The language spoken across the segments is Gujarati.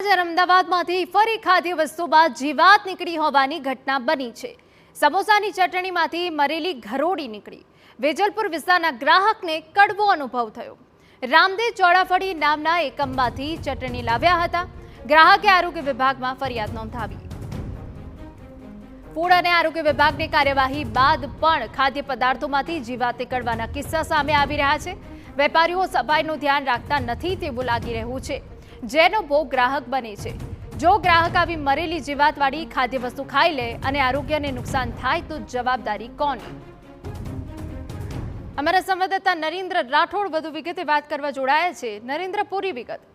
સમાચાર અમદાવાદમાંથી ફરી ખાદ્ય વસ્તુમાં જીવાત નીકળી હોવાની ઘટના બની છે। સમોસાની ચટણીમાંથી મરેલી ઘરોડી નીકળી। વેજલપુર વિસ્તારના ગ્રાહકને કડવો અનુભવ થયો। રામદેવ ચોળાફળી નામના એકમમાંથી ચટણી લાવ્યા હતા। ગ્રાહકે આરોગ્ય વિભાગમાં ફરિયાદ નોંધાવી। ફૂડ અને આરોગ્ય વિભાગની કાર્યવાહી બાદ પણ ખાદ્ય પદાર્થોમાંથી જીવાત નીકળવાના કિસ્સા સામે આવી રહ્યા છે। વેપારીઓ સફાઈનું ધ્યાન રાખતા નથી તેવું લાગી રહ્યું છે, જેનો ભોગ ગ્રાહક બને છે। જો ગ્રાહક આવી મરેલી જીવાતવાળી ખાદ્ય વસ્તુ ખાઈ લે અને આરોગ્યને નુકસાન થાય તો જવાબદારી કોની? અમારા સંવાદદાતા નરેન્દ્ર રાઠોડ વધુ વિગતે વાત કરવા જોડાયા છે। નરેન્દ્ર, પૂરી વિગત।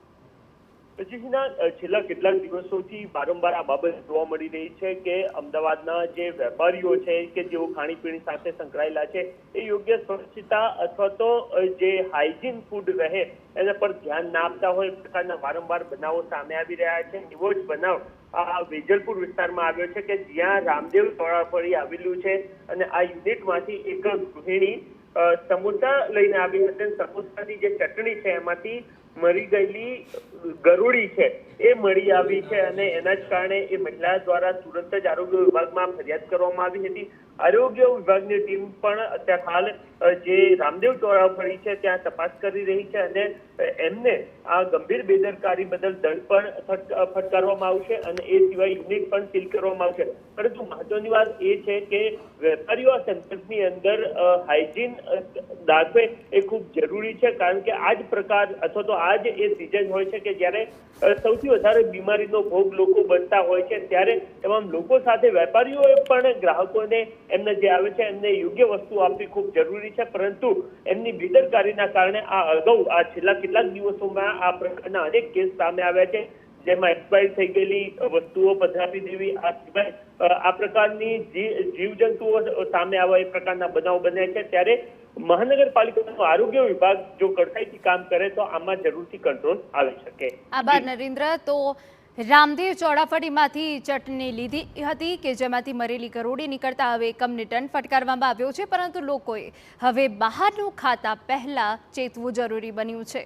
છેલ્લા કેટલાક દિવસોથી વારંવાર આ બાબત જોવા મળી રહી છે કે અમદાવાદના જે વેપારીઓ છે કે જેઓ ખાણીપીણી સાથે સંકળાયેલા છે એ યોગ્ય સ્વચ્છતા અથવા તો જે હાઇજીન ફૂડ રહે એના પર ધ્યાન ના આપતા હોય પ્રકારના વારંવાર બનાવો સામે આવી રહ્યા છે। એવો જ બનાવ આ વેજલપુર વિસ્તારમાં આવ્યો છે કે જ્યાં રામદેવ ચોળાફળી આવેલું છે અને આ યુનિટમાંથી એક ગૃહિણી સમોસા લઈને આવી હતી। સમોસાની જે ચટણી છે એમાંથી મરી ગયેલી ગરોળી છે એ મળી આવી છે અને એના જ કારણે એ મહિલા દ્વારા તુરંત જ આરોગ્ય વિભાગમાં ફરિયાદ કરવામાં આવી હતી। આરોગ્ય વિભાગની ટીમ પણ અત્યારે હાલ જે રામદેવ ચોળાફળી છે ત્યાં તપાસ કરી રહી છે અને એમને આ ગંભીર બેદરકારી બદલ દંડ પણ ફટકારવામાં આવશે અને એ સિવાય યુનિટ પણ સીલ કરવામાં આવશે। પરંતુ મહત્વની વાત એ છે કે વેપારીઓ આ સંદર્ભની અંદર હાઇજીન દાખવે એ ખૂબ જરૂરી છે, કારણ કે આ જ પ્રકાર અથવા તો આ જ એ સિઝન હોય છે કે જ્યારે સૌથી વધારે બીમારીનો ભોગ લોકો બનતા હોય છે, ત્યારે તમામ લોકો સાથે વેપારીઓએ પણ ગ્રાહકોને એમને જે આવે છે એમને યોગ્ય વસ્તુ આપવી ખૂબ જરૂરી છે। પરંતુ એમની બેદરકારીના કારણે આ અગાઉ આ છેલ્લા કેટલાક દિવસોમાં આ પ્રકારના અનેક કેસ સામે આવ્યા છે, જેમાં એક્સપાયર થઈ ગયેલી વસ્તુઓ પધરાવી દેવી, આ સિવાય આ પ્રકારની જીવજંતુઓ સામે આવા એ પ્રકારના બનાવ બન્યા છે। ત્યારે મહાનગરપાલિકાનું આરોગ્ય વિભાગ જો કડકાઈથી કામ કરે તો આમાં જરૂરથી કંટ્રોલ આવી શકે। આભાર નરેન્દ્ર। તો રામદેવ ચોળાફળીમાંથી ચટણી લીધી હતી કે જેમાંથી મરેલી ગરોળી નીકળતા હવે એકમને દંડ ફટકારવામાં આવ્યો છે, પરંતુ લોકોએ હવે બહારનું ખાતા પહેલા ચેતવું જરૂરી બન્યું છે।